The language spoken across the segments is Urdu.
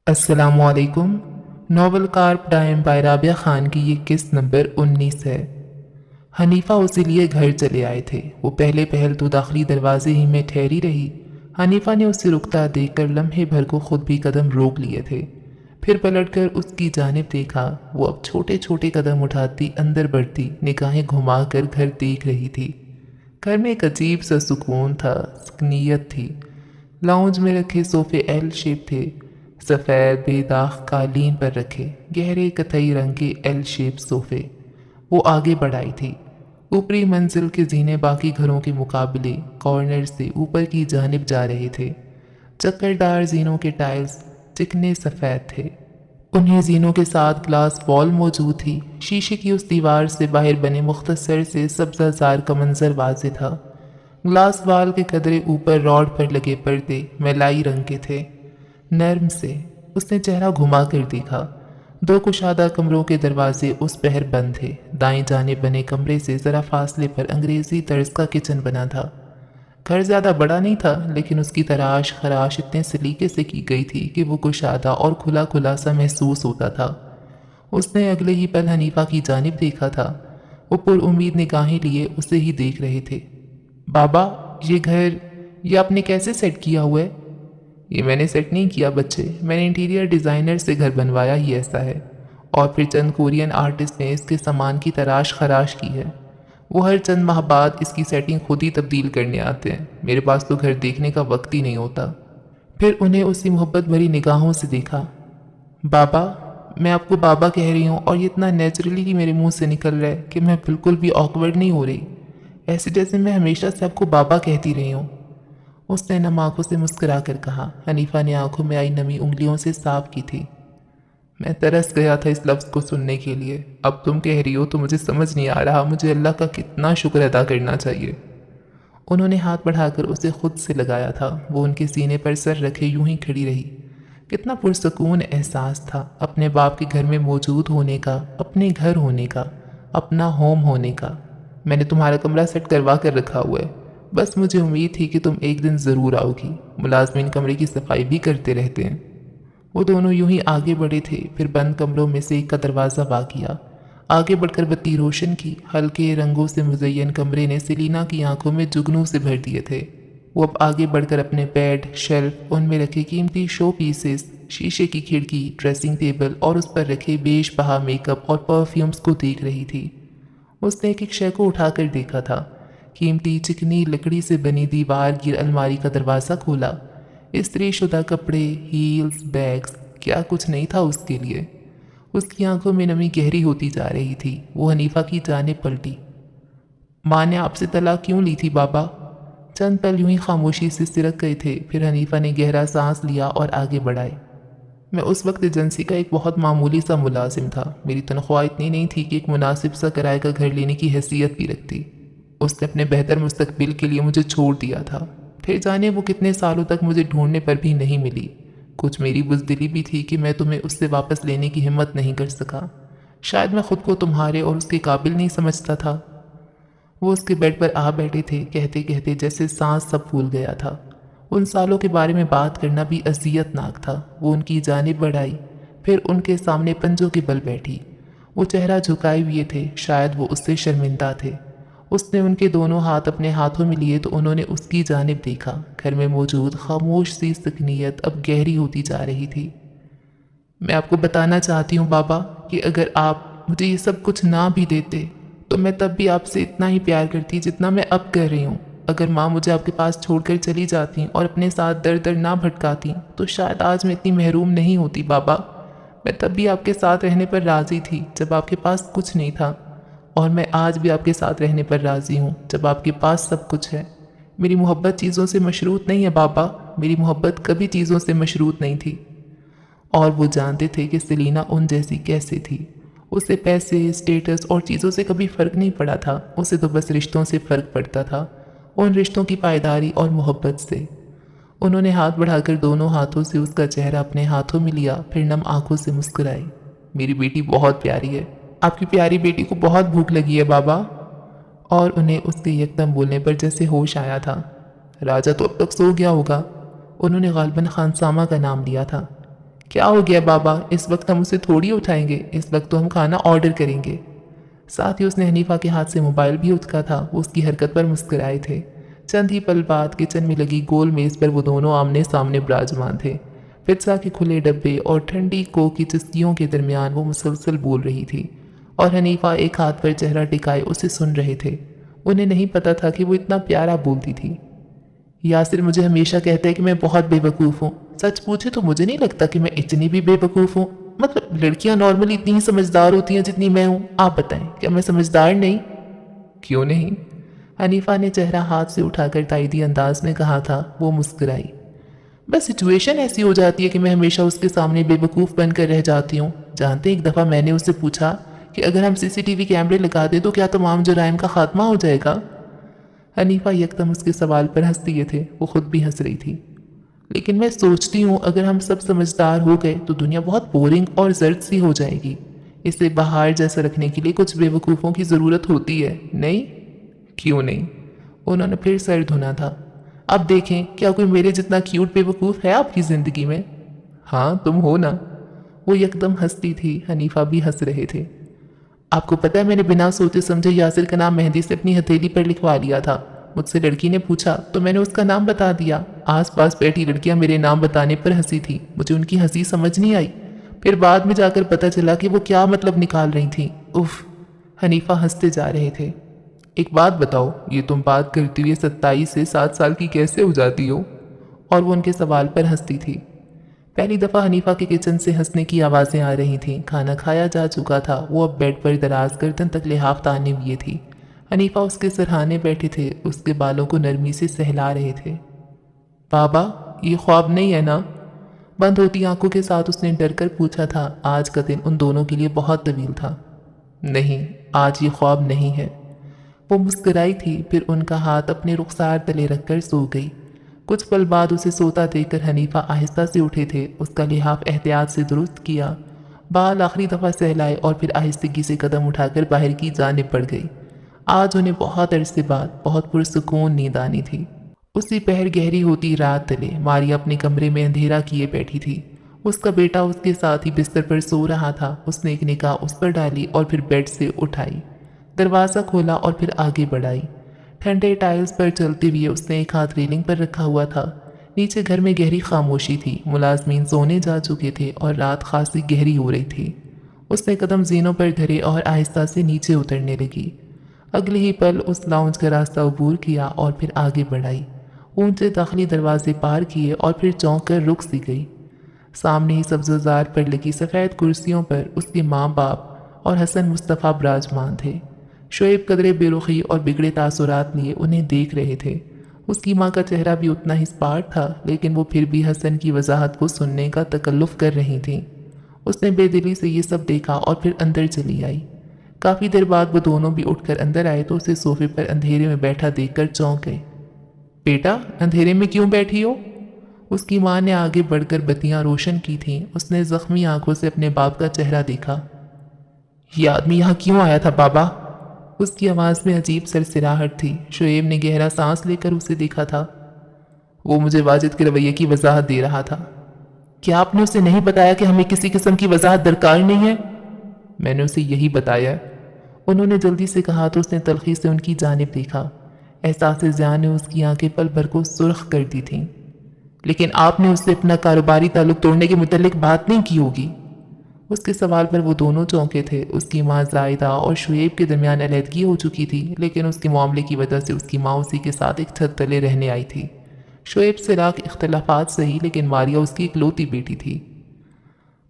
السلام علیکم۔ Novel carpe diem by Rabia Khan کی یہ قسط نمبر 19 ہے۔ حنیفہ اسی لیے گھر چلے آئے تھے۔ وہ پہلے پہل تو داخلی دروازے ہی میں ٹھہری رہی۔ حنیفہ نے اسے رکتا دیکھ کر لمحے بھر کو خود بھی قدم روک لیے تھے، پھر پلٹ کر اس کی جانب دیکھا۔ وہ اب چھوٹے چھوٹے قدم اٹھاتی اندر بڑھتی، نگاہیں گھما کر گھر دیکھ رہی تھی۔ گھر میں ایک عجیب سا سکون تھا، سکنیت تھی۔ لاؤنج میں رکھے صوفے ایل شیپ تھے، سفید بے داغ قالین پر رکھے گہرے قطعی رنگ کے ایل شیپ صوفے۔ وہ آگے بڑھائی تھی۔ اوپری منزل کے زینے باقی گھروں کے مقابلے کارنر سے اوپر کی جانب جا رہے تھے۔ چکردار زینوں کے ٹائلز چکنے سفید تھے، انہیں زینوں کے ساتھ گلاس وال موجود تھی۔ شیشے کی اس دیوار سے باہر بنے مختصر سے سبزہ زار کا منظر واضح تھا۔ گلاس وال کے قدرے اوپر راڈ پر لگے پردے ملائی رنگ کے تھے، نرم سے۔ اس نے چہرہ گھما کر دیکھا۔ دو کشادہ کمروں کے دروازے اس پہر بند تھے۔ دائیں جانب بنے کمرے سے ذرا فاصلے پر انگریزی طرز کا کچن بنا تھا۔ گھر زیادہ بڑا نہیں تھا، لیکن اس کی تراش خراش اتنے سلیقے سے کی گئی تھی کہ وہ کشادہ اور کھلا کھلا سا محسوس ہوتا تھا۔ اس نے اگلے ہی پل حنیفہ کی جانب دیکھا تھا۔ وہ پر امید نگاہیں لیے اسے ہی دیکھ رہے تھے۔ بابا، یہ گھر یہ آپ نے کیسے سیٹ کیا ہوا ہے؟ یہ میں نے سیٹ نہیں کیا بچے، میں نے انٹیریئر ڈیزائنر سے گھر بنوایا ہی ایسا ہے، اور پھر چند کورین آرٹسٹ نے اس کے سامان کی تراش خراش کی ہے۔ وہ ہر چند ماہ بعد اس کی سیٹنگ خود ہی تبدیل کرنے آتے ہیں، میرے پاس تو گھر دیکھنے کا وقت ہی نہیں ہوتا۔ پھر انہیں اسی محبت بھری نگاہوں سے دیکھا۔ بابا، میں آپ کو بابا کہہ رہی ہوں، اور یہ اتنا نیچرلی ہی میرے منہ سے نکل رہا ہے کہ میں بالکل بھی آکورڈ نہیں ہو رہی، ایسے جیسے میں ہمیشہ سے آپ کو بابا کہتی رہی ہوں۔ اس نے نم آنکھوں سے مسکرا کر کہا۔ حنیفہ نے آنکھوں میں آئی نمی انگلیوں سے صاف کی تھی۔ میں ترس گیا تھا اس لفظ کو سننے کے لیے، اب تم کہہ رہی ہو تو مجھے سمجھ نہیں آ رہا مجھے اللہ کا کتنا شکر ادا کرنا چاہیے۔ انہوں نے ہاتھ بڑھا کر اسے خود سے لگایا تھا۔ وہ ان کے سینے پر سر رکھے یوں ہی کھڑی رہی۔ کتنا پرسکون احساس تھا اپنے باپ کے گھر میں موجود ہونے کا، اپنے گھر ہونے کا، اپنا ہوم ہونے کا۔ میں نے تمہارا کمرہ سیٹ کروا کر رکھا ہوا ہے، بس مجھے امید تھی کہ تم ایک دن ضرور آؤ گی۔ ملازمین کمرے کی صفائی بھی کرتے رہتے ہیں۔ وہ دونوں یوں ہی آگے بڑھے تھے، پھر بند کمروں میں سے ایک کا دروازہ وا کیا۔ آگے بڑھ کر بتی روشن کی۔ ہلکے رنگوں سے مزین کمرے نے سیلینا کی آنکھوں میں جگنوں سے بھر دیے تھے۔ وہ اب آگے بڑھ کر اپنے بیڈ، شیلف، ان میں رکھے قیمتی شو پیسز، شیشے کی کھڑکی، ڈریسنگ ٹیبل اور اس پر رکھے بیش بہا میک اپ اور پرفیومز کو دیکھ رہی تھی۔ اس نے ایک ایک شے کو اٹھا کر دیکھا تھا۔ قیمتی چکنی لکڑی سے بنی دیوار گیر الماری کا دروازہ کھولا۔ استری شدہ کپڑے، ہیلز، بیگز، کیا کچھ نہیں تھا اس کے لیے۔ اس کی آنکھوں میں نمی گہری ہوتی جا رہی تھی۔ وہ حنیفہ کی جانب پلٹی۔ ماں نے آپ سے طلاق کیوں لی تھی بابا؟ چند پل یوں ہی خاموشی سے سرک گئے تھے، پھر حنیفہ نے گہرا سانس لیا اور آگے بڑھائے۔ میں اس وقت ایجنسی کا ایک بہت معمولی سا ملازم تھا۔ میری تنخواہ اتنی نہیں تھی کہ ایک مناسب سا کرائے کا گھر لینے کی حیثیت بھی رکھتی۔ اس نے اپنے بہتر مستقبل کے لیے مجھے چھوڑ دیا تھا۔ پھر جانے وہ کتنے سالوں تک مجھے ڈھونڈنے پر بھی نہیں ملی۔ کچھ میری بزدلی بھی تھی کہ میں تمہیں اس سے واپس لینے کی ہمت نہیں کر سکا۔ شاید میں خود کو تمہارے اور اس کے قابل نہیں سمجھتا تھا۔ وہ اس کے بیڈ پر آ بیٹھے تھے، کہتے کہتے جیسے سانس سب پھول گیا تھا۔ ان سالوں کے بارے میں بات کرنا بھی اذیت ناک تھا۔ وہ ان کی جانب بڑھائی، پھر ان کے سامنے پنجوں کے بل بیٹھی۔ وہ چہرہ جھکائے ہوئے تھے، شاید وہ اس سے شرمندہ تھے۔ اس نے ان کے دونوں ہاتھ اپنے ہاتھوں میں لیے تو انہوں نے اس کی جانب دیکھا۔ گھر میں موجود خاموش سی سکنیت اب گہری ہوتی جا رہی تھی۔ میں آپ کو بتانا چاہتی ہوں بابا کہ اگر آپ مجھے یہ سب کچھ نہ بھی دیتے تو میں تب بھی آپ سے اتنا ہی پیار کرتی جتنا میں اب کر رہی ہوں۔ اگر ماں مجھے آپ کے پاس چھوڑ کر چلی جاتی اور اپنے ساتھ در در نہ بھٹکاتی تو شاید آج میں اتنی محروم نہیں ہوتی بابا۔ میں تب بھی آپ کے ساتھ رہنے پر راضی تھی جب آپ کے پاس کچھ نہیں تھا، اور میں آج بھی آپ کے ساتھ رہنے پر راضی ہوں جب آپ کے پاس سب کچھ ہے۔ میری محبت چیزوں سے مشروط نہیں ہے بابا، میری محبت کبھی چیزوں سے مشروط نہیں تھی۔ اور وہ جانتے تھے کہ سیلینا ان جیسی کیسے تھی۔ اسے پیسے، اسٹیٹس اور چیزوں سے کبھی فرق نہیں پڑا تھا، اسے تو بس رشتوں سے فرق پڑتا تھا، ان رشتوں کی پائیداری اور محبت سے۔ انہوں نے ہاتھ بڑھا کر دونوں ہاتھوں سے اس کا چہرہ اپنے ہاتھوں میں لیا، پھر نم آنکھوں سے مسکرائی۔ میری بیٹی بہت پیاری ہے، آپ کی پیاری بیٹی کو بہت بھوک لگی ہے بابا۔ اور انہیں اس کے یکدم بولنے پر جیسے ہوش آیا تھا۔ راجہ تو اب تک سو گیا ہوگا۔ انہوں نے غالباً خانسامہ کا نام لیا تھا۔ کیا ہو گیا بابا؟ اس وقت ہم اسے تھوڑی اٹھائیں گے، اس وقت تو ہم کھانا آرڈر کریں گے۔ ساتھ ہی اس نے حنیفہ کے ہاتھ سے موبائل بھی اٹھا تھا۔ وہ اس کی حرکت پر مسکرائے تھے۔ چند ہی پل بعد کچن میں لگی گول میز پر وہ دونوں آمنے سامنے براجمان تھے۔ پزا کے کھلے ڈبے اور ٹھنڈی کوک کی چسکیوں کے درمیان وہ مسلسل بول رہی تھی اور حنیفہ ایک ہاتھ پر چہرہ ٹکائے اسے سن رہے تھے۔ انہیں نہیں پتا تھا کہ وہ اتنا پیارا بولتی تھی۔ یاسر مجھے ہمیشہ کہتا ہے کہ میں بہت بے وقوف ہوں۔ سچ پوچھے تو مجھے نہیں لگتا کہ میں اتنی بھی بے وقوف ہوں۔ مطلب لڑکیاں نارملی اتنی ہی سمجھدار ہوتی ہیں جتنی میں ہوں۔ آپ بتائیں کیا میں سمجھدار نہیں؟ کیوں نہیں؟ حنیفہ نے چہرہ ہاتھ سے اٹھا کر تائیدی انداز میں کہا تھا۔ وہ مسکرائی۔ بس سچویشن ایسی ہو جاتی ہے کہ میں ہمیشہ اس کے سامنے بے وقوف بن کر رہ جاتی ہوں۔ جانتے ایک دفعہ میں نے اس سے پوچھا کہ اگر ہم CCTV کیمرے لگا دیں تو کیا تمام جرائم کا خاتمہ ہو جائے گا؟ حنیفہ یکدم اس کے سوال پر ہنس دیے تھے۔ وہ خود بھی ہنس رہی تھی۔ لیکن میں سوچتی ہوں اگر ہم سب سمجھدار ہو گئے تو دنیا بہت بورنگ اور زرد سی ہو جائے گی۔ اسے بہار جیسا رکھنے کے لیے کچھ بے وقوفوں کی ضرورت ہوتی ہے، نہیں؟ کیوں نہیں؟ انہوں نے پھر سر دھنا تھا۔ اب دیکھیں کیا کوئی میرے جتنا کیوٹ بے وقوف ہے آپ کی زندگی میں؟ ہاں تم ہو نا۔ وہ یکدم ہنستی تھی۔ حنیفہ بھی ہنس رہے تھے۔ آپ کو پتہ ہے میں نے بنا سوچے سمجھے یاسر کا نام مہندی سے اپنی ہتھیلی پر لکھوا لیا تھا۔ مجھ سے لڑکی نے پوچھا تو میں نے اس کا نام بتا دیا۔ آس پاس بیٹھی لڑکیاں میرے نام بتانے پر ہنسی تھی۔ مجھے ان کی ہنسی سمجھ نہیں آئی۔ پھر بعد میں جا کر پتہ چلا کہ وہ کیا مطلب نکال رہی تھیں۔ اف! حنیفہ ہنستے جا رہے تھے۔ ایک بات بتاؤ، یہ تم بات کرتی ہوئے 27 سے 7 سال کی کیسے ہو جاتی ہو؟ اور وہ ان کے سوال پر ہنستی تھی۔ پہلی دفعہ حنیفہ کے کچن سے ہنسنے کی آوازیں آ رہی تھیں۔ کھانا کھایا جا چکا تھا۔ وہ اب بیڈ پر دراز گردن تک لحاف تانے ہوئے تھی۔ حنیفہ اس کے سرہانے بیٹھے تھے، اس کے بالوں کو نرمی سے سہلا رہے تھے۔ بابا یہ خواب نہیں ہے نا؟ بند ہوتی آنکھوں کے ساتھ اس نے ڈر کر پوچھا تھا۔ آج کا دن ان دونوں کے لیے بہت طویل تھا۔ نہیں، آج یہ خواب نہیں ہے۔ وہ مسکرائی تھی، پھر ان کا ہاتھ اپنے رخسار تلے رکھ کر سو گئی۔ کچھ پل بعد اسے سوتا دیکھ کر حنیفہ آہستہ سے اٹھے تھے۔ اس کا لحاف احتیاط سے درست کیا، بال آخری دفعہ سہلائے اور پھر آہستگی سے قدم اٹھا کر باہر کی جانب بڑھ گئی۔ آج انہیں بہت عرصے بعد بہت پرسکون نیند آنی تھی۔ اسی پہر گہری ہوتی رات تلے ماریا اپنے کمرے میں اندھیرا کیے بیٹھی تھی۔ اس کا بیٹا اس کے ساتھ ہی بستر پر سو رہا تھا۔ اس نے ایک نگاہ اس پر ڈالی اور پھر بیڈ سے اٹھائی، دروازہ کھولا اور پھر آگے بڑھائی۔ ٹھنڈے ٹائلز پر چلتے ہوئے اس نے ایک ہاتھ ریلنگ پر رکھا ہوا تھا۔ نیچے گھر میں گہری خاموشی تھی۔ ملازمین سونے جا چکے تھے اور رات خاصی گہری ہو رہی تھی۔ اس نے قدم زینوں پر دھرے اور آہستہ سے نیچے اترنے لگی۔ اگلے ہی پل اس لاؤنج کا راستہ عبور کیا اور پھر آگے بڑھائی۔ اونچے داخلی دروازے پار کیے اور پھر چونک کر رک سی گئی۔ سامنے ہی سبززار پر لگی سفید کرسیوں پر اس کے ماں باپ اور حسن مصطفیٰ براجمان تھے۔ شعیب قدرے بے رخی اور بگڑے تاثرات لیے انہیں دیکھ رہے تھے۔ اس کی ماں کا چہرہ بھی اتنا ہی اسپاٹ تھا، لیکن وہ پھر بھی حسن کی وضاحت کو سننے کا تکلف کر رہی تھیں۔ اس نے بے دلی سے یہ سب دیکھا اور پھر اندر چلی آئی۔ کافی دیر بعد وہ دونوں بھی اٹھ کر اندر آئے تو اسے صوفے پر اندھیرے میں بیٹھا دیکھ کر چونک گئے۔ بیٹا اندھیرے میں کیوں بیٹھی ہو؟ اس کی ماں نے آگے بڑھ کر بتیاں روشن کی تھیں۔ اس نے زخمی آنکھوں سے اپنے باپ کا چہرہ دیکھا۔ یہ آدمی یہاں کیوں آیا تھا بابا؟ اس کی آواز میں عجیب سرسراہٹ تھی۔ شعیب نے گہرا سانس لے کر اسے دیکھا تھا۔ وہ مجھے واجد کے رویے کی وضاحت دے رہا تھا۔ کیا آپ نے اسے نہیں بتایا کہ ہمیں کسی قسم کی وضاحت درکار نہیں ہے؟ میں نے اسے یہی بتایا۔ انہوں نے جلدی سے کہا تو اس نے تلخی سے ان کی جانب دیکھا۔ احساس زیان نے اس کی آنکھیں پل بھر کو سرخ کر دی تھیں۔ لیکن آپ نے اس سے اپنا کاروباری تعلق توڑنے کے متعلق بات نہیں کی ہوگی؟ اس کے سوال پر وہ دونوں چونکے تھے۔ اس کی ماں زائدہ اور شعیب کے درمیان علیحدگی ہو چکی تھی، لیکن اس کے معاملے کی وجہ سے اس کی ماں اسی کے ساتھ ایک چھت تلے رہنے آئی تھی۔ شعیب سے لاکھ اختلافات صحیح، لیکن ماریا اس کی اکلوتی بیٹی تھی۔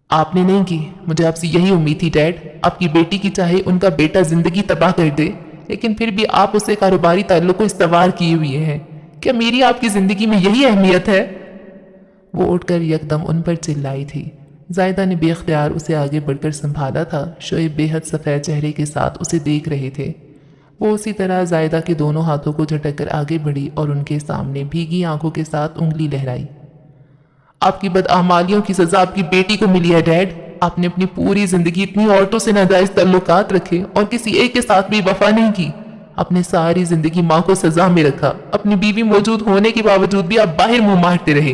آپ نے نہیں کی، مجھے آپ سے یہی امید تھی ڈیڈ۔ آپ کی بیٹی کی چاہے ان کا بیٹا زندگی تباہ کر دے، لیکن پھر بھی آپ اسے کاروباری تعلق کو استوار کیے ہوئے ہیں۔ کیا میری آپ کی زندگی میں یہی اہمیت ہے؟ وہ اٹھ کر یکدم ان پر چلائی تھی۔ زائدہ نے بے اختیار اسے آگے بڑھ کر سنبھالا تھا۔ شعیب بے حد سفید چہرے کے ساتھ اسے دیکھ رہے تھے۔ وہ اسی طرح زائدہ کے دونوں ہاتھوں کو جھٹک کر آگے بڑھی اور ان کے سامنے بھیگی آنکھوں کے ساتھ انگلی لہرائی۔ آپ کی بدعمالیوں کی سزا آپ کی بیٹی کو ملی ہے ڈیڈ۔ آپ نے اپنی پوری زندگی اتنی عورتوں سے ناجائز تعلقات رکھے اور کسی ایک کے ساتھ بھی وفا نہیں کی۔ اپنے ساری زندگی ماں کو سزا میں رکھا۔ اپنی بیوی موجود ہونے کے باوجود بھی آپ باہر منہ مارتے رہے۔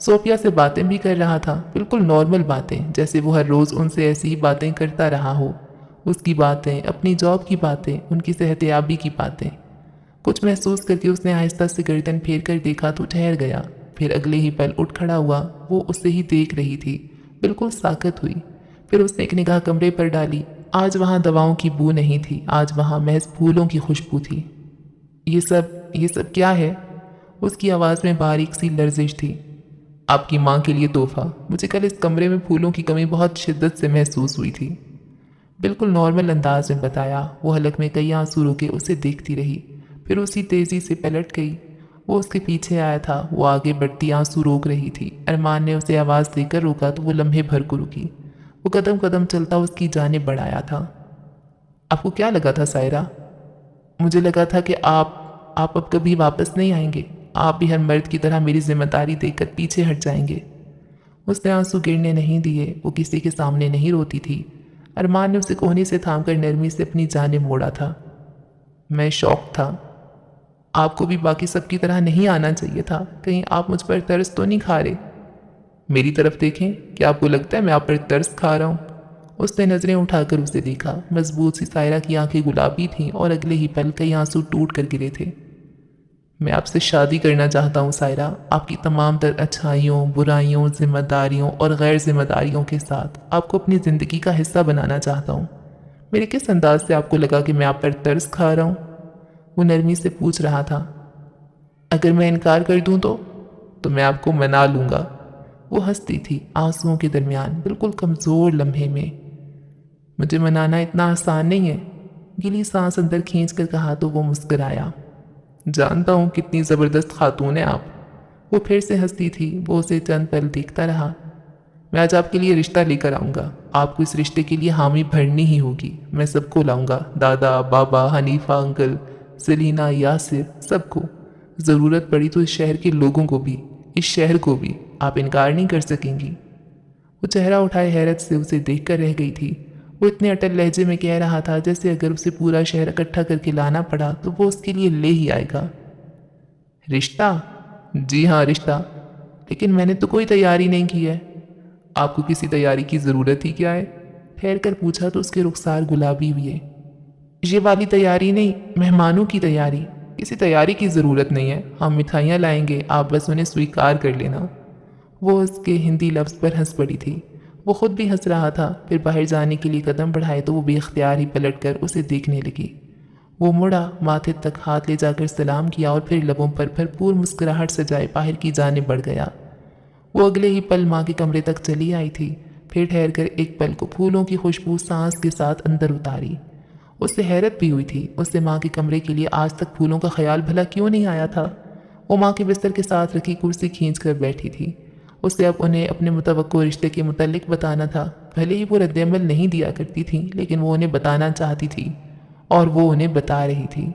صوفیہ سے باتیں بھی کر رہا تھا، بالکل نارمل باتیں، جیسے وہ ہر روز ان سے ایسی ہی باتیں کرتا رہا ہو۔ اس کی باتیں، اپنی جاب کی باتیں، ان کی صحت یابی کی باتیں۔ کچھ محسوس کر کے اس نے آہستہ سے گردن پھیر کر دیکھا تو ٹھہر گیا، پھر اگلے ہی پل اٹھ کھڑا ہوا۔ وہ اسے ہی دیکھ رہی تھی، بالکل ساکت ہوئی۔ پھر اس نے ایک نگاہ کمرے پر ڈالی۔ آج وہاں دواؤں کی بو نہیں تھی، آج وہاں محض پھولوں کی خوشبو تھی۔ یہ سب کیا ہے؟ اس کی آواز میں باریک سی لرزش تھی۔ آپ کی ماں کے لیے تحفہ۔ مجھے کل اس کمرے میں پھولوں کی کمی بہت شدت سے محسوس ہوئی تھی۔ بالکل نارمل انداز میں بتایا۔ وہ حلق میں کئی آنسو روکے اسے دیکھتی رہی، پھر اسی تیزی سے پلٹ گئی۔ وہ اس کے پیچھے آیا تھا، وہ آگے بڑھتی آنسو روک رہی تھی۔ ارمان نے اسے آواز دے کر روکا تو وہ لمحے بھر کو رکی۔ وہ قدم قدم چلتا اس کی جانب بڑھایا تھا۔ آپ کو کیا لگا تھا سائرہ؟ مجھے لگا تھا کہ آپ اب کبھی واپس نہیں آئیں گے، آپ بھی ہر مرد کی طرح میری ذمہ داری دے کر پیچھے ہٹ جائیں گے۔ اس نے آنسو گرنے نہیں دیے، وہ کسی کے سامنے نہیں روتی تھی۔ ارمان نے اسے کوہنی سے تھام کر نرمی سے اپنی جانب موڑا تھا۔ میں شوق تھا، آپ کو بھی باقی سب کی طرح نہیں آنا چاہیے تھا، کہیں آپ مجھ پر ترس تو نہیں کھا رہے؟ میری طرف دیکھیں، کیا آپ کو لگتا ہے میں آپ پر ترس کھا رہا ہوں؟ اس نے نظریں اٹھا کر اسے دیکھا۔ مضبوط سی سائرہ کی آنکھیں گلابی تھیں اور اگلے ہی پل کئی آنسو ٹوٹ کر گرے تھے۔ میں آپ سے شادی کرنا چاہتا ہوں سائرہ، آپ کی تمام تر اچھائیوں، برائیوں، ذمہ داریوں اور غیر ذمہ داریوں کے ساتھ آپ کو اپنی زندگی کا حصہ بنانا چاہتا ہوں۔ میرے کس انداز سے آپ کو لگا کہ میں آپ پر ترس کھا رہا ہوں؟ وہ نرمی سے پوچھ رہا تھا۔ اگر میں انکار کر دوں تو میں آپ کو منا لوں گا۔ وہ ہنستی تھی آنسوؤں کے درمیان، بالکل کمزور لمحے میں۔ مجھے منانا اتنا آسان نہیں ہے، گیلی سانس اندر کھینچ کر کہا تو وہ مسکرایا۔ جانتا ہوں کتنی زبردست خاتون ہیں آپ۔ وہ پھر سے ہنستی تھی۔ وہ اسے چند پل دیکھتا رہا۔ میں آج آپ کے لیے رشتہ لے کر آؤں گا، آپ کو اس رشتے کے لیے حامی بھرنی ہی ہوگی۔ میں سب کو لاؤں گا، دادا، بابا، حنیفہ انکل، سلینا، یاسر، سب کو۔ ضرورت پڑی تو اس شہر کے لوگوں کو بھی، اس شہر کو بھی۔ آپ انکار نہیں کر سکیں گی۔ وہ چہرہ اٹھائے حیرت سے اسے دیکھ کر رہ گئی تھی۔ وہ اتنے اٹل لہجے میں کہہ رہا تھا جیسے اگر اسے پورا شہر اکٹھا کر کے لانا پڑا تو وہ اس کے لیے لے ہی آئے گا۔ رشتہ؟ جی ہاں رشتہ، لیکن میں نے تو کوئی تیاری نہیں کی ہے۔ آپ کو کسی تیاری کی ضرورت ہی کیا ہے؟ ٹھہر کر پوچھا تو اس کے رخسار گلابی ہوئے۔ یہ والی تیاری نہیں، مہمانوں کی تیاری۔ کسی تیاری کی ضرورت نہیں ہے، ہم مٹھائیاں لائیں گے، آپ بس انہیں سویکار کر لینا۔ وہ اس کے ہندی لفظ پر ہنس پڑی تھی۔ وہ خود بھی ہنس رہا تھا۔ پھر باہر جانے کے لیے قدم بڑھائے تو وہ بے اختیار ہی پلٹ کر اسے دیکھنے لگی۔ وہ مڑا، ماتھے تک ہاتھ لے جا کر سلام کیا اور پھر لبوں پر بھرپور مسکراہٹ سجائے باہر کی جانب بڑھ گیا۔ وہ اگلے ہی پل ماں کے کمرے تک چلی آئی تھی، پھر ٹھہر کر ایک پل کو پھولوں کی خوشبو سانس کے ساتھ اندر اتاری۔ اس سے حیرت بھی ہوئی تھی، اس سے ماں کے کمرے کے لیے آج تک پھولوں کا خیال بھلا کیوں نہیں آیا تھا؟ وہ ماں کے بستر کے ساتھ رکھی کرسی کھینچ کر بیٹھی تھی۔ اس سے اب انہیں اپنے متوقع رشتے کے متعلق بتانا تھا۔ بھلے ہی وہ رد عمل نہیں دیا کرتی تھی، لیکن وہ انہیں بتانا چاہتی تھی اور وہ انہیں بتا رہی تھی۔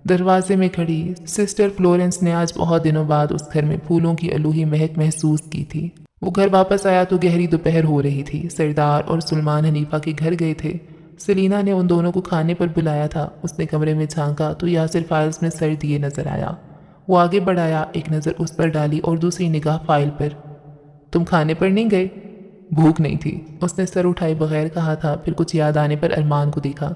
دروازے میں کھڑی سسٹر فلورنس نے آج بہت دنوں بعد اس گھر میں پھولوں کی الوہی مہک محسوس کی تھی۔ وہ گھر واپس آیا تو گہری دوپہر ہو رہی تھی۔ سردار اور سلمان حنیفہ کے گھر گئے تھے۔ سلینا نے ان دونوں کو کھانے پر بلایا تھا۔ اس نے کمرے میں جھانکا تو یاسر فائلز میں سر دیے نظر آیا۔ وہ آگے بڑھایا، ایک نظر اس پر ڈالی اور دوسری نگاہ فائل پر۔ تم کھانے پر نہیں گئے؟ بھوک نہیں تھی، اس نے سر اٹھائے بغیر کہا تھا۔ پھر کچھ یاد آنے پر ارمان کو دیکھا۔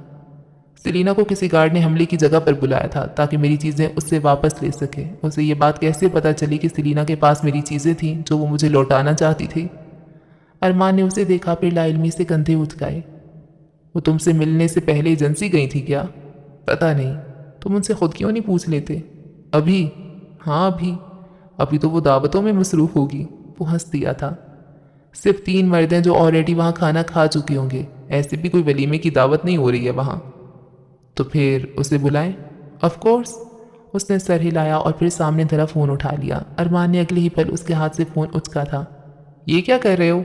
سلینا کو کسی گارڈ نے حملے کی جگہ پر بلایا تھا تاکہ میری چیزیں اس سے واپس لے سکے۔ اسے یہ بات کیسے پتہ چلی کہ سلینا کے پاس میری چیزیں تھیں جو وہ مجھے لوٹانا چاہتی تھی؟ ارمان نے اسے دیکھا، پھر لا علمی سے کندھے اچکائے۔ وہ تم سے ملنے سے پہلے ایجنسی گئی تھی کیا؟ پتہ نہیں، تم ان سے خود کیوں نہیں پوچھ لیتے؟ ابھی؟ ہاں ابھی تو وہ دعوتوں میں مصروف ہوگی۔ وہ ہنس دیا تھا۔ صرف 3 مرد ہیں جو آلریڈی وہاں کھانا کھا چکے ہوں گے، ایسے بھی کوئی ولیمے کی دعوت نہیں ہو رہی ہے وہاں۔ تو پھر اسے بلائیں؟ Of course. اس نے سر ہلایا اور پھر سامنے دھرا فون اٹھا لیا۔ ارمان نے اگلے ہی پل اس کے ہاتھ سے فون اچکا تھا۔ یہ کیا کر رہے ہو؟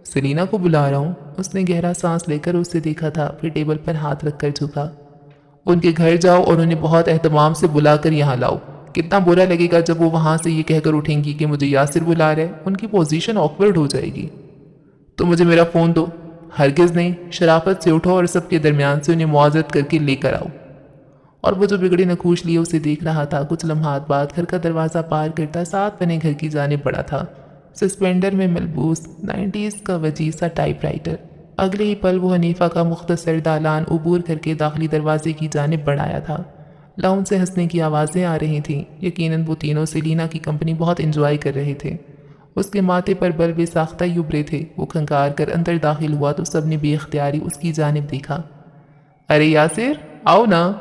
سلینا کو بلا رہا ہوں۔ اس نے گہرا سانس لے کر اسے دیکھا تھا، پھر ٹیبل پر ہاتھ رکھ کر جھکا۔ ان کے گھر جاؤ اور انہیں بہت اہتمام سے بلا کر یہاں لاؤ۔ کتنا برا لگے گا جب وہ وہاں سے یہ کہہ کر اٹھیں گی کہ مجھے یاسر بلا رہے، ان کی پوزیشن آکورڈ ہو جائے گی۔ تو مجھے میرا فون دو۔ ہرگز نہیں، شرافت سے اٹھو اور سب کے درمیان سے انہیں معذرت کر کے لے کر آؤ۔ اور وہ جو بگڑے نکوش لیے اسے دیکھ رہا تھا۔ کچھ لمحات بعد گھر کا دروازہ پار کرتا 7 بنے گھر کی جانب بڑھا تھا۔ سسپینڈر میں ملبوس 90s کا وجیز سا ٹائپ رائٹر۔ اگلے ہی پل وہ حنیفہ کا مختصر دالان عبور کر کے داخلی دروازے کی جانب بڑھایا تھا۔ لاؤنج سے ہنسنے کی آوازیں آ رہی تھیں۔ یقیناً وہ تینوں سیلینا کی کمپنی بہت انجوائے کر رہے تھے۔ اس کے ماتھے پر بل بے ساختہ ہی ابھرے تھے۔ وہ کھنکار کر اندر داخل ہوا تو سب نے بے اختیاری اس کی جانب دیکھا۔ ارے یاسر آؤ نا،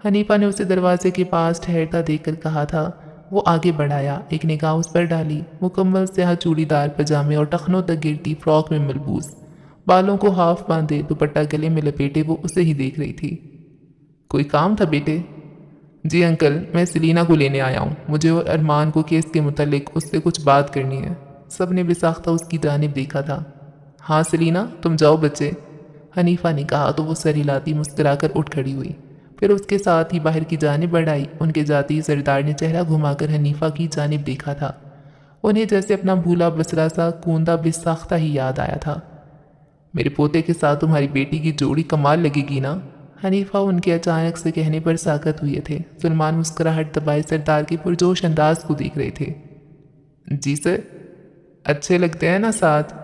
حنیفہ نے اسے دروازے کے پاس ٹھہرتا دیکھ کر کہا تھا۔ وہ آگے بڑھایا، ایک نگاہ اس پر ڈالی۔ مکمل سیاہ چوڑی دار پجامے اور ٹخنوں تک گرتی فراک میں ملبوس، بالوں کو ہاف باندھے، دوپٹہ گلے میں لپیٹے وہ اسے ہی دیکھ رہی تھی۔ کوئی کام تھا بیٹے؟ جی انکل، میں سیلینا کو لینے آیا ہوں۔ مجھے اور ارمان کو کیس کے متعلق اس سے کچھ بات کرنی ہے۔ سب نے بے ساختہ اس کی جانب دیکھا تھا۔ ہاں سیلینا، تم جاؤ بچے، حنیفہ نے کہا تو وہ سر ہلاتی مسکرا کر اٹھ کھڑی ہوئی، پھر اس کے ساتھ ہی باہر کی جانب بڑھائی۔ ان کے جاتے ہی سردار نے چہرہ گھما کر حنیفہ کی جانب دیکھا تھا۔ انہیں جیسے اپنا بھولا بسرا سا کوندا بے ساختہ ہی یاد آیا تھا۔ میرے پوتے کے ساتھ تمہاری بیٹی کی جوڑی کمال لگے گی نا؟ حنیفہ ان کے اچانک سے کہنے پر ساکت ہوئے تھے۔ سلمان مسکراہٹ دبائے سردار کے پرجوش انداز کو دیکھ رہے تھے۔ جی سر، اچھے لگتے ہیں نا ساتھ؟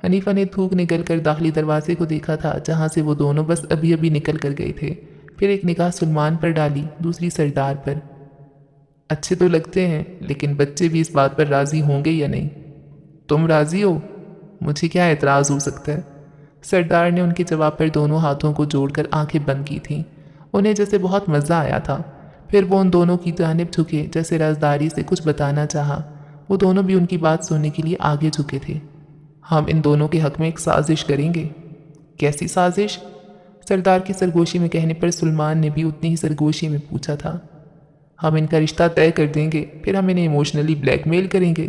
حنیفہ نے تھوک نکل کر داخلی دروازے کو دیکھا تھا جہاں سے وہ دونوں بس ابھی ابھی نکل کر گئے تھے، پھر ایک نگاہ سلمان پر ڈالی، دوسری سردار پر۔ اچھے تو لگتے ہیں، لیکن بچے بھی اس بات پر راضی ہوں گے یا نہیں؟ تم راضی ہو؟ مجھے کیا اعتراض ہو سکتا ہے؟ سردار نے ان کے جواب پر دونوں ہاتھوں کو جوڑ کر آنکھیں بند کی تھیں۔ انہیں جیسے بہت مزہ آیا تھا۔ پھر وہ ان دونوں کی جانب جھکے، جیسے رازداری سے کچھ بتانا چاہا۔ وہ دونوں بھی ان کی بات سننے کے لیے آگے جھکے تھے۔ ہم ان دونوں کے حق میں ایک سازش کریں گے۔ کیسی سازش؟ سردار کی سرگوشی میں کہنے پر سلمان نے بھی اتنی ہی سرگوشی میں پوچھا تھا۔ ہم ان کا رشتہ طے کر دیں گے، پھر ہم انہیں ایموشنلی بلیک میل کریں گے۔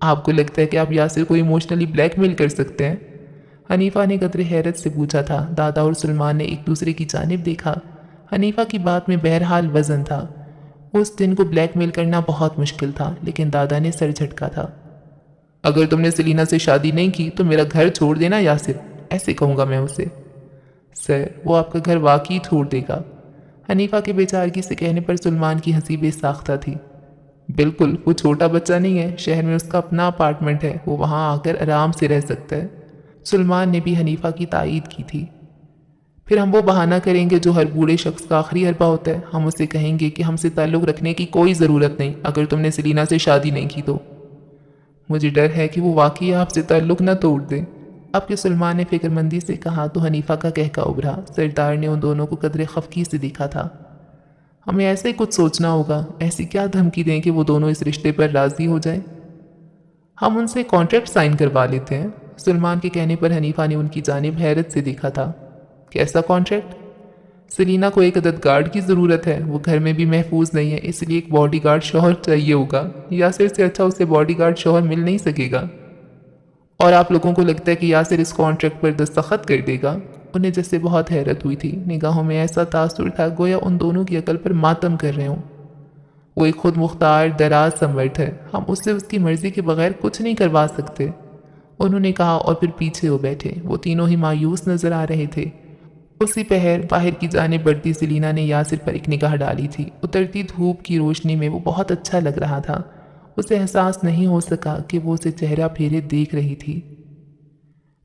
آپ کو لگتا ہے کہ آپ یاسر کو ایموشنلی بلیک میل کر سکتے ہیں؟ حنیفہ نے قدر حیرت سے پوچھا تھا۔ دادا اور سلمان نے ایک دوسرے کی جانب دیکھا۔ حنیفہ کی بات میں بہرحال وزن تھا۔ اس دن کو بلیک میل کرنا بہت مشکل تھا، لیکن دادا نے سر جھٹکا تھا۔ اگر تم نے سیلینا سے شادی نہیں کی تو میرا گھر چھوڑ دینا یاسر، ایسے کہوں گا میں اسے۔ سر، وہ آپ کا گھر واقعی چھوڑ دے گا۔ حنیفہ کے بے چارگی سے کہنے پر سلمان کی ہنسی بے ساختہ تھی۔ بالکل، وہ چھوٹا بچہ نہیں ہے، شہر میں اس کا اپنا اپارٹمنٹ ہے، وہ وہاں آ کر آرام سے رہ سکتا ہے۔ سلمان نے بھی حنیفہ کی تائید کی تھی۔ پھر ہم وہ بہانہ کریں گے جو ہر بوڑھے شخص کا آخری حربہ ہوتا ہے۔ ہم اسے کہیں گے کہ ہم سے تعلق رکھنے کی کوئی ضرورت نہیں اگر تم نے سیلینا سے شادی نہیں کی تو۔ مجھے ڈر ہے کہ وہ واقعی آپ سے تعلق نہ توڑ دے، اب کہ سلمان نے فکر مندی سے کہا تو حنیفہ کا کہکا ابھرا۔ سردار نے ان دونوں کو قدرے خفگی سے دیکھا تھا۔ ہمیں ایسے ہی کچھ سوچنا ہوگا، ایسی کیا دھمکی دیں کہ وہ دونوں اس رشتے پر راضی ہو جائیں؟ ہم ان سے کانٹریکٹ سائن کروا لیتے ہیں۔ سلمان کے کہنے پر حنیفہ نے ان کی جانب حیرت سے دیکھا تھا۔ کیسا کانٹریکٹ؟ سیلینا کو ایک عدد گارڈ کی ضرورت ہے، وہ گھر میں بھی محفوظ نہیں ہے، اس لیے ایک باڈی گارڈ شوہر چاہیے ہوگا۔ یاسر سے اچھا اسے باڈی گارڈ شوہر مل نہیں سکے گا۔ اور آپ لوگوں کو لگتا ہے کہ یاسر اس کانٹریکٹ پر دستخط کر دے گا؟ انہیں جیسے بہت حیرت ہوئی تھی، نگاہوں میں ایسا تاثر تھا گویا ان دونوں کی عقل پر ماتم کر رہے ہوں۔ وہ ایک خود مختار دراز سمورٹ ہے، ہم اس سے اس کی مرضی کے بغیر کچھ نہیں کروا سکتے، انہوں نے کہا اور پھر پیچھے ہو بیٹھے۔ وہ تینوں ہی مایوس نظر آ رہے تھے۔ اسی پہر باہر کی جانب بڑھتی سیلینا نے یاسر پر ایک نگاہ ڈالی تھی۔ اترتی دھوپ کی روشنی میں وہ بہت اچھا لگ رہا تھا۔ اسے احساس نہیں ہو سکا کہ وہ اسے چہرہ پھیرے دیکھ رہی تھی۔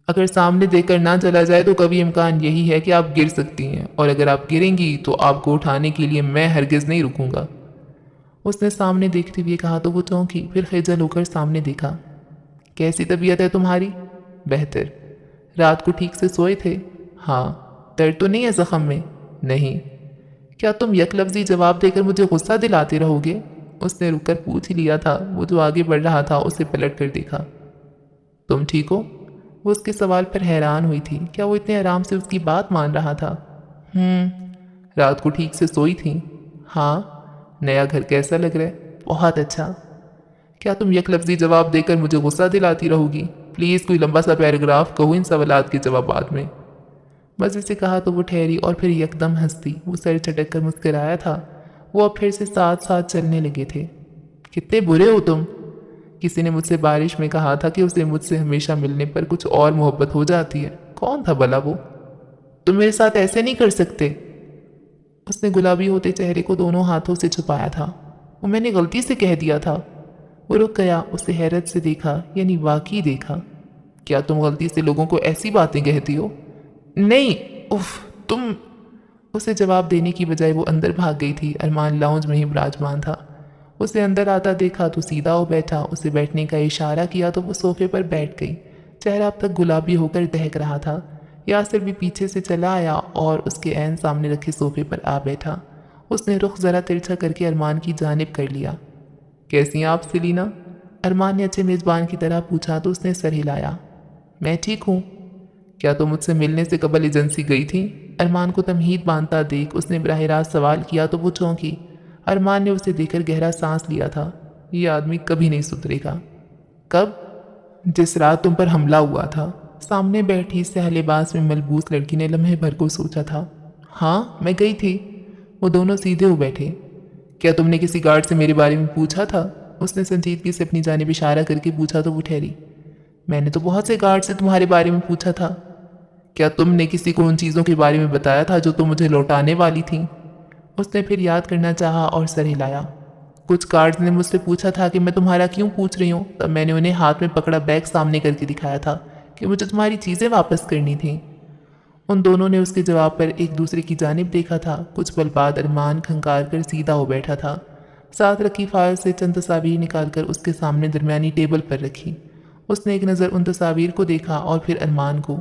اگر سامنے دیکھ کر نہ چلا جائے تو کبھی امکان یہی ہے کہ آپ گر سکتی ہیں، اور اگر آپ گریں گی تو آپ کو اٹھانے کے لیے میں ہرگز نہیں رکوں گا۔ اس نے سامنے دیکھتے ہوئے کہا تو وہ چونکی، پھر خجل ہو کر سامنے دیکھا۔ کیسی طبیعت ہے تمہاری؟ بہتر۔ رات کو ٹھیک سے سوئے تھے؟ ہاں۔ درد تو نہیں ہے زخم میں؟ نہیں۔ کیا تم یک لفظی جواب دے کر مجھے غصہ دلاتے رہو گے؟ اس نے رک کر پوچھ ہی لیا تھا۔ وہ جو آگے بڑھ رہا تھا اسے پلٹ کر دیکھا۔ تم ٹھیک ہو؟ وہ اس کے سوال پر حیران ہوئی تھی۔ کیا وہ اتنے آرام سے اس کی بات مان رہا تھا؟ رات کو ٹھیک سے سوئی تھیں؟ ہاں۔ نیا گھر کیسا لگ رہا ہے؟ بہت اچھا۔ کیا تم یک لفظی جواب دے کر مجھے غصہ دلاتی رہو گی؟ پلیز کوئی لمبا سا پیراگراف کہو ان سوالات کے جوابات میں۔ مزے سے کہا تو وہ ٹھہری اور پھر یکدم ہنستی۔ وہ سر چٹک کر مسکرایا تھا۔ وہ اب پھر سے ساتھ ساتھ چلنے لگے تھے۔ کتنے برے ہو تم! کسی نے مجھ سے بارش میں کہا تھا کہ اسے مجھ سے ہمیشہ ملنے پر کچھ اور محبت ہو جاتی ہے۔ کون تھا بھلا وہ؟ تم میرے ساتھ ایسے نہیں کر سکتے۔ اس نے گلابی ہوتے چہرے کو دونوں ہاتھوں سے چھپایا تھا۔ وہ میں نے غلطی سے کہہ دیا تھا۔ وہ رک گیا، اسے حیرت سے دیکھا، یعنی واقعی دیکھا۔ کیا تم غلطی سے لوگوں کو ایسی باتیں کہتی ہو؟ نہیں، اف تم۔ اسے جواب دینے کی بجائے وہ اندر بھاگ گئی تھی۔ ارمان لاؤنج میں ہی براجمان تھا۔ اسے اندر آتا دیکھا تو سیدھا ہو بیٹھا، اسے بیٹھنے کا اشارہ کیا تو وہ صوفے پر بیٹھ گئی۔ چہرہ اب تک گلابی ہو کر دہک رہا تھا۔ یاسر بھی پیچھے سے چلا آیا اور اس کے عین سامنے رکھے صوفے پر آ بیٹھا۔ اس نے رخ ذرا ترچھا کر کے ارمان کی جانب کر لیا۔ کیسی ہیں آپ سلینا؟ ارمان نے اچھے میزبان کی طرح پوچھا تو اس نے سر ہلایا۔ میں ٹھیک ہوں۔ کیا تم مجھ سے ملنے سے قبل ایجنسی گئی تھی؟ ارمان کو تمہید باندھتا دیکھ اس نے براہ راست سوال کیا تو وہ چونکی۔ ارمان نے اسے دیکھ کر گہرا سانس لیا تھا۔ یہ آدمی کبھی نہیں سدھرے گا۔ کب؟ جس رات تم پر حملہ ہوا تھا۔ سامنے بیٹھی سیاہ لباس میں ملبوس لڑکی نے لمحے بھر کو سوچا تھا۔ ہاں میں گئی تھی۔ وہ دونوں سیدھے ہو بیٹھے۔ کیا تم نے کسی گارڈ سے میرے بارے میں پوچھا تھا؟ اس نے سنجیدگی سے اپنی جانب اشارہ کر کے پوچھا تو وہ ٹھہری۔ میں نے تو بہت سے گارڈ سے تمہارے بارے میں پوچھا تھا۔ کیا تم نے کسی کو ان چیزوں کے بارے میں بتایا تھا جو تم مجھے لوٹانے والی تھیں؟ اس نے پھر یاد کرنا چاہا اور سر ہلایا۔ کچھ گارڈز نے مجھ سے پوچھا تھا کہ میں تمہارا کیوں پوچھ رہی ہوں، تب میں نے انہیں ہاتھ میں پکڑا بیگ سامنے کر کے دکھایا تھا کہ مجھے تمہاری چیزیں واپس کرنی تھیں۔ ان دونوں نے اس کے جواب پر ایک دوسرے کی جانب دیکھا تھا۔ کچھ پل بعد ارمان کھنکار کر سیدھا ہو بیٹھا تھا۔ ساتھ رکھی فائل سے چند تصاویر نکال کر اس کے سامنے درمیانی ٹیبل پر رکھی۔ اس نے ایک نظر ان تصاویر کو دیکھا اور پھر ارمان کو۔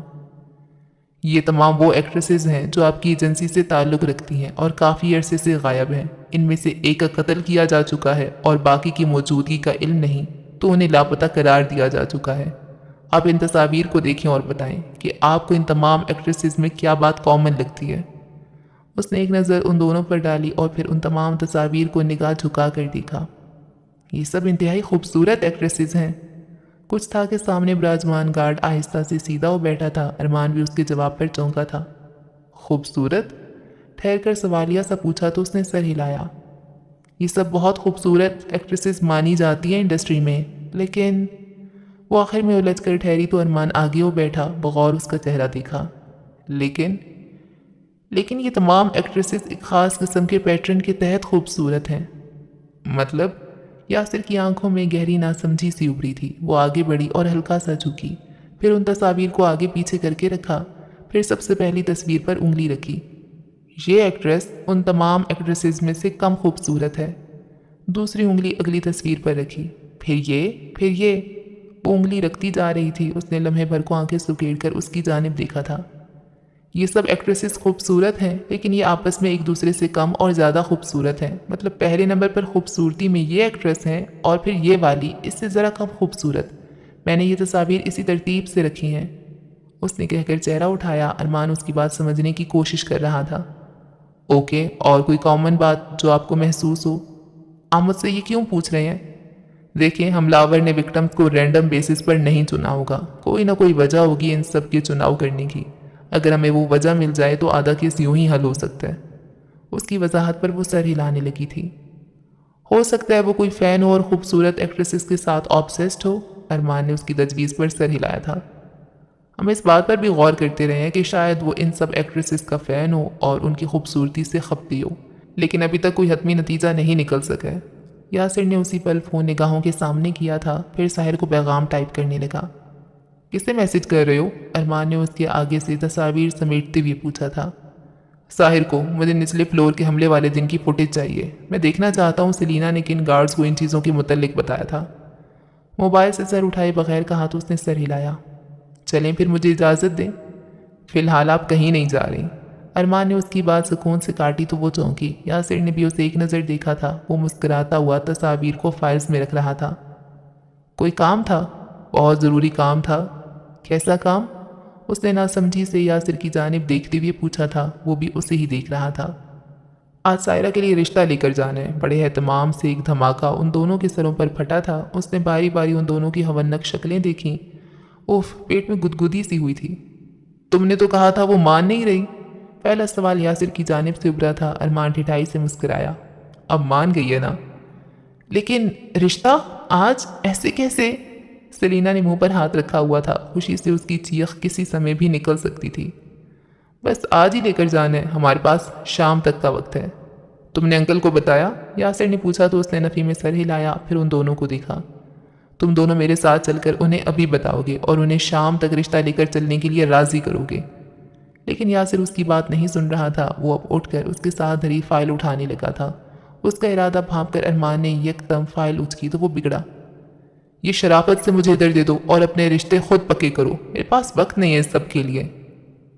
یہ تمام وہ ایکٹریسز ہیں جو آپ کی ایجنسی سے تعلق رکھتی ہیں اور کافی عرصے سے غائب ہیں۔ ان میں سے ایک کا قتل کیا جا چکا ہے اور باقی کی موجودگی کا علم نہیں، تو انہیں لاپتہ قرار دیا جا چکا ہے۔ آپ ان تصاویر کو دیکھیں اور بتائیں کہ آپ کو ان تمام ایکٹریسز میں کیا بات کامن لگتی ہے۔ اس نے ایک نظر ان دونوں پر ڈالی اور پھر ان تمام تصاویر کو نگاہ جھکا کر دیکھا۔ یہ سب انتہائی خوبصورت ایکٹریسز ہیں۔ کچھ تھا کہ سامنے براجمان گارڈ آہستہ سے سیدھا ہو بیٹھا تھا۔ ارمان بھی اس کے جواب پر چونکا تھا۔ خوبصورت؟ ٹھہر کر سوالیہ سا پوچھا تو اس نے سر ہلایا۔ یہ سب بہت خوبصورت ایکٹریسز مانی جاتی ہیں انڈسٹری میں، لیکن وہ آخر میں الجھ کر ٹھہری تو ارمان آگے ہو بیٹھا، بغور اس کا چہرہ دیکھا۔ لیکن یہ تمام ایکٹریسز ایک خاص قسم کے پیٹرن کے تحت خوبصورت ہیں۔ مطلب؟ یاسر کی آنکھوں میں گہری ناسمجھی سی ابھری تھی۔ وہ آگے بڑھی اور ہلکا سا جھکی، پھر ان تصاویر کو آگے پیچھے کر کے رکھا، پھر سب سے پہلی تصویر پر انگلی رکھی۔ یہ ایکٹریس ان تمام ایکٹریسز میں سے کم خوبصورت ہے۔ دوسری انگلی اگلی تصویر پر رکھی، پھر یہ۔ وہ انگلی رکھتی جا رہی تھی۔ اس نے لمحے بھر کو آنکھیں سکیڑ کر اس کی جانب دیکھا تھا۔ یہ سب ایکٹریسز خوبصورت ہیں، لیکن یہ آپس میں ایک دوسرے سے کم اور زیادہ خوبصورت ہیں۔ مطلب پہلے نمبر پر خوبصورتی میں یہ ایکٹریس ہیں اور پھر یہ والی اس سے ذرا کم خوبصورت۔ میں نے یہ تصاویر اسی ترتیب سے رکھی ہیں۔ اس نے کہہ کر چہرہ اٹھایا۔ ارمان اس کی بات سمجھنے کی کوشش کر رہا تھا۔ اوکے، اور کوئی کامن بات جو آپ کو محسوس ہو؟ آپ مجھ سے یہ کیوں پوچھ رہے ہیں؟ دیکھیں، حملہ نے وکٹمز کو رینڈم بیسس پر نہیں چنا ہوگا۔ کوئی نہ کوئی وجہ ہوگی ان سب کے چناؤ کرنے کی۔ اگر ہمیں وہ وجہ مل جائے تو آدھا کیس یوں ہی حل ہو سکتا ہے۔ اس کی وضاحت پر وہ سر ہلانے لگی تھی۔ ہو سکتا ہے وہ کوئی فین ہو اور خوبصورت ایکٹریسز کے ساتھ آبسیسڈ ہو۔ ارمان نے اس کی تجویز پر سر ہلایا تھا۔ ہم اس بات پر بھی غور کرتے رہے ہیں کہ شاید وہ ان سب ایکٹریسز کا فین ہو اور ان کی خوبصورتی سے خپتی ہو، لیکن ابھی تک کوئی حتمی نتیجہ نہیں نکل سکا ہے۔ یاسر نے اسی پل فون نگاہوں کے سامنے کیا تھا، پھر ساحر کو پیغام ٹائپ کرنے لگا۔ کسے میسج کر رہے ہو؟ ارمان نے اس کے آگے سے تصاویر سمیٹتے ہوئے پوچھا تھا۔ ساحر کو، مجھے نچلے فلور کے حملے والے دن کی فوٹیج چاہیے۔ میں دیکھنا چاہتا ہوں سلینا نے کن گارڈز کو ان چیزوں کے متعلق بتایا تھا۔ موبائل سے سر اٹھائے بغیر کہا تو اس نے سر ہلایا۔ چلیں پھر، مجھے اجازت دیں۔ فی الحال آپ کہیں نہیں جا رہی۔ ارمان نے اس کی بات سکون سے کاٹی تو وہ چونکی۔ یاسر نے بھی اسے ایک نظر دیکھا تھا۔ وہ مسکراتا ہوا تصاویر کو فائلز میں رکھ رہا تھا۔ کوئی کام تھا؟ بہت ضروری کام تھا۔ کیسا کام؟ اس نے ناسمجھی سے یاسر کی جانب دیکھتے ہوئے پوچھا تھا۔ وہ بھی اسے ہی دیکھ رہا تھا۔ آج سائرہ کے لیے رشتہ لے کر جانا ہے۔ بڑے اہتمام سے ایک دھماکہ ان دونوں کے سروں پر پھٹا تھا۔ اس نے باری باری ان دونوں کی ہونک شکلیں دیکھیں۔ اوف، پیٹ میں گدگدی سی ہوئی تھی۔ تم نے تو کہا تھا وہ مان نہیں رہی۔ پہلا سوال یاسر کی جانب سے ابھرا تھا۔ ارمان ٹھٹائی سے مسکرایا۔ اب مان گئی ہے نا؟ لیکن رشتہ آج ایسے کیسے؟ سلینا نے منہ پر ہاتھ رکھا ہوا تھا۔ خوشی سے اس کی چیخ کسی سمے بھی نکل سکتی تھی۔ بس آج ہی لے کر جانا ہے، ہمارے پاس شام تک کا وقت ہے۔ تم نے انکل کو بتایا؟ یاسر نے پوچھا تو اس نے نفی میں سر ہلایا، پھر ان دونوں کو دیکھا۔ تم دونوں میرے ساتھ چل کر انہیں ابھی بتاؤ گے اور انہیں شام تک رشتہ لے کر چلنے کے لیے راضی کرو گے۔ لیکن یاسر اس کی بات نہیں سن رہا تھا۔ وہ اب اٹھ کر اس کے ساتھ دھری فائل اٹھانے لگا تھا۔ اس کا ارادہ بھانپ کر ارمان نے یکدم فائل اچکی تو وہ بگڑا۔ یہ شرافت سے مجھے ادھر دے دو اور اپنے رشتے خود پکے کرو، میرے پاس وقت نہیں ہے اس سب کے لیے۔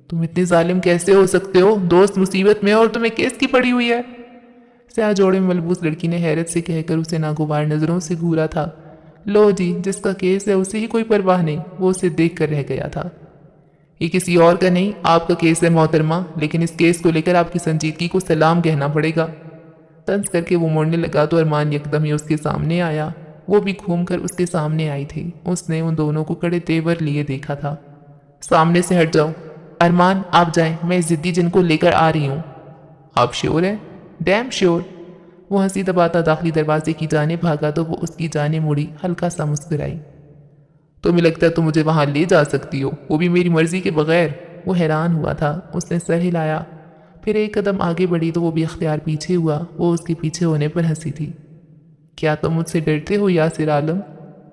تم اتنے ظالم کیسے ہو سکتے ہو؟ دوست مصیبت میں اور تمہیں کیس کی پڑی ہوئی ہے؟ سیاہ جوڑے میں ملبوس لڑکی نے حیرت سے کہہ کر اسے ناگوار نظروں سے گھورا تھا۔ لو جی، جس کا کیس ہے اسے ہی کوئی پرواہ نہیں۔ وہ اسے دیکھ کر رہ گیا تھا۔ یہ کسی اور کا نہیں، آپ کا کیس ہے محترمہ، لیکن اس کیس کو لے کر آپ کی سنجیدگی کو سلام کہنا پڑے گا۔ طنز کر کے وہ موڑنے لگا تو ارمان یکدم ہی اس کے سامنے آیا۔ وہ بھی گھوم کر اس کے سامنے آئی تھی۔ اس نے ان دونوں کو کڑے تیور لیے دیکھا تھا۔ سامنے سے ہٹ جاؤ ارمان، آپ جائیں، میں ضدی جن کو لے کر آ رہی ہوں۔ آپ شیور ہیں؟ Damn sure. وہ ہنسی دباتا داخلی دروازے کی جانب بھاگا تو وہ اس کی جانب مڑی، ہلکا سا مسکرائی۔ تمہیں لگتا ہے تو مجھے وہاں لے جا سکتی ہو، وہ بھی میری مرضی کے بغیر؟ وہ حیران ہوا تھا۔ اس نے سر ہلایا، پھر ایک قدم آگے بڑھی تو وہ بھی اختیار پیچھے ہوا۔ وہ اس کے پیچھے ہونے پر ہنسی تھی۔ کیا تم مجھ سے ڈرتے ہو یاسر عالم؟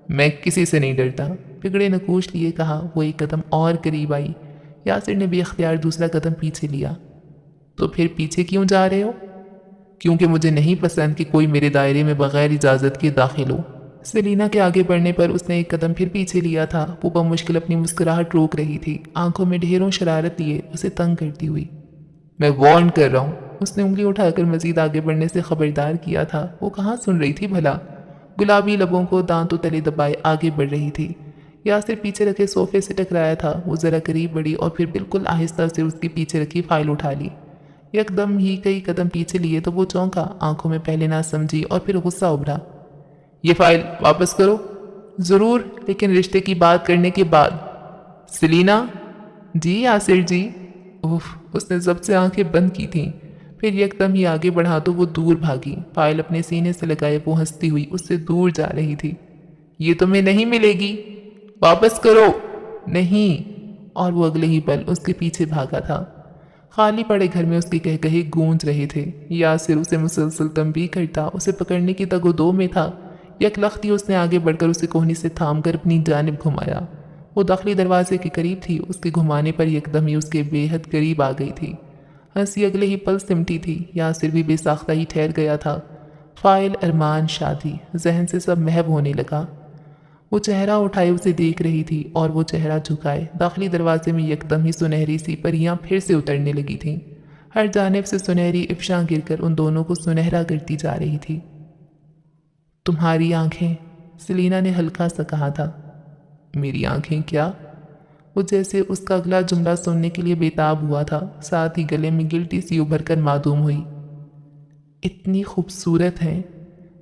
میں کسی سے نہیں ڈرتا، بگڑے نقوش لیے کہا۔ وہ ایک قدم اور قریب آئی۔ یاسر نے بھی اختیار دوسرا قدم پیچھے لیا۔ تو پھر پیچھے کیوں جا رہے ہو؟ کیونکہ مجھے نہیں پسند کہ کوئی میرے دائرے میں بغیر اجازت کے داخل ہو۔ سلینا کے آگے بڑھنے پر اس نے ایک قدم پھر پیچھے لیا تھا۔ وہ بمشکل اپنی مسکراہٹ روک رہی تھی، آنکھوں میں ڈھیروں شرارت لیے اسے تنگ کرتی ہوئی۔ میں وارن کر رہا ہوں۔ اس نے انگلی اٹھا کر مزید آگے بڑھنے سے خبردار کیا تھا۔ وہ کہاں سن رہی تھی بھلا؟ گلابی لبوں کو دانتوں تلے دبائے آگے بڑھ رہی تھی۔ یاسر پیچھے رکھے صوفے سے ٹکرایا تھا۔ وہ ذرا قریب بڑھی اور پھر بالکل آہستہ سے اس کی پیچھے رکھی فائل اٹھا لی۔ یکدم ہی کئی قدم پیچھے لیے تو وہ چونکا، آنکھوں میں پہلے نہ سمجھی اور پھر غصہ ابھرا۔ یہ فائل واپس کرو۔ ضرور، لیکن رشتے کی بات کرنے کے بعد۔ سلینا؟ جی یاسر جی۔ اس نے ضبط سے آنکھیں بند کی تھیں، پھر یکدم ہی آگے بڑھا تو وہ دور بھاگی۔ فائل اپنے سینے سے لگائے وہ ہنستی ہوئی اس سے دور جا رہی تھی۔ یہ تمہیں نہیں ملے گی، واپس کرو۔ نہیں۔ اور وہ اگلے ہی پل اس کے پیچھے بھاگا تھا۔ خالی پڑے گھر میں اس کے کہکہے گونج رہے تھے۔ یاسر اسے مسلسل تنبیہ کرتا، اسے پکڑنے کی تگ و دو میں تھا۔ یک لختی اس نے آگے بڑھ کر اسے کوہنی سے تھام کر اپنی جانب گھمایا۔ وہ داخلی دروازے کے قریب تھی، اس کے گھمانے پر یکدم ہی اس کے بے حد قریب آ گئی تھی۔ ہنسی اگلے ہی پل سمٹی تھی۔ یاسر بھی بے ساختہ ہی ٹھہر گیا تھا۔ فائل، ارمان، شادی، ذہن سے سب محو ہونے لگا۔ وہ چہرہ اٹھائے اسے دیکھ رہی تھی اور وہ چہرہ جھکائے۔ داخلی دروازے میں یکدم ہی سنہری سی پریاں پھر سے اترنے لگی تھیں۔ ہر جانب سے سنہری افشاں گر کر ان دونوں کو سنہرا کرتی جا رہی تھی۔ تمہاری آنکھیں، سلینا نے ہلکا سا کہا تھا۔ میری آنکھیں کیا؟ وہ جیسے اس کا اگلا جملہ سننے کے لیے بےتاب ہوا تھا، ساتھ ہی گلے میں گلٹی سی ابھر کر معدوم ہوئی۔ اتنی خوبصورت ہیں،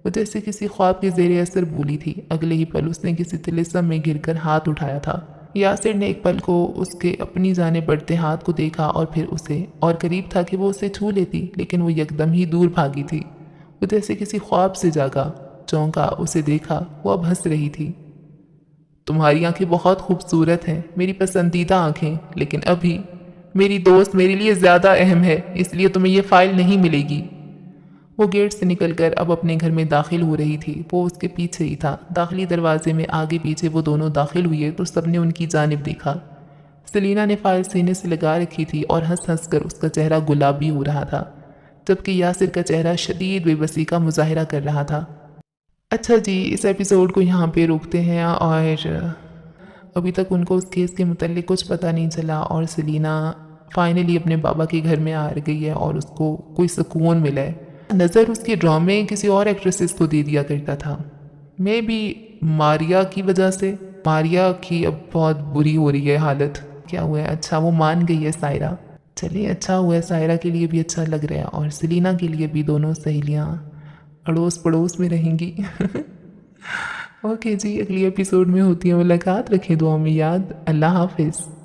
وہ جیسے کسی خواب کے زیر اثر بولی تھی۔ اگلے ہی پل اس نے کسی طلسم میں گر کر ہاتھ اٹھایا تھا۔ یاسر نے ایک پل کو اس کے اپنی جانب بڑھتے ہاتھ کو دیکھا اور پھر اسے، اور قریب تھا کہ وہ اسے چھو لیتی، لیکن وہ یکدم ہی دور بھاگی تھی۔ وہ جیسے کسی خواب سے جاگا، چونکا، اسے دیکھا، وہ اب ہنس رہی تھی۔ تمہاری آنکھیں بہت خوبصورت ہیں، میری پسندیدہ آنکھیں، لیکن ابھی میری دوست میرے لیے زیادہ اہم ہے، اس لیے تمہیں یہ فائل نہیں ملے گی۔ وہ گیٹ سے نکل کر اب اپنے گھر میں داخل ہو رہی تھی۔ وہ اس کے پیچھے ہی تھا۔ داخلی دروازے میں آگے پیچھے وہ دونوں داخل ہوئے تو سب نے ان کی جانب دیکھا۔ سلینا نے فائل سینے سے لگا رکھی تھی اور ہنس ہنس کر اس کا چہرہ گلابی ہو رہا تھا، جبکہ یاسر کا چہرہ شدید بے بسی کا مظاہرہ کر رہا تھا۔ اچھا جی، اس ایپیسوڈ کو یہاں پہ روکتے ہیں، اور ابھی تک ان کو اس کیس کے متعلق کچھ پتہ نہیں چلا، اور سلینا فائنلی اپنے بابا کے گھر میں آ گئی ہے اور اس کو کوئی سکون ملا ہے۔ نظر اس کے ڈرامے کسی اور ایکٹریسز کو دے دیا کرتا تھا، میں بھی ماریا کی وجہ سے۔ ماریا کی اب بہت بری ہو رہی ہے حالت۔ کیا ہوا ہے؟ اچھا وہ مان گئی ہے سائرہ۔ چلیے اچھا ہوا ہے، سائرہ کے لیے بھی اچھا لگ رہا ہے اور سلینا کے لیے بھی، دونوں سہیلیاں اڑوس پڑوس میں رہیں گی۔ اوکے جی، اگلی ایپیسوڈ میں ہوتی ہے ملاقات، رکھیں دعاؤں میں یاد۔ اللہ حافظ۔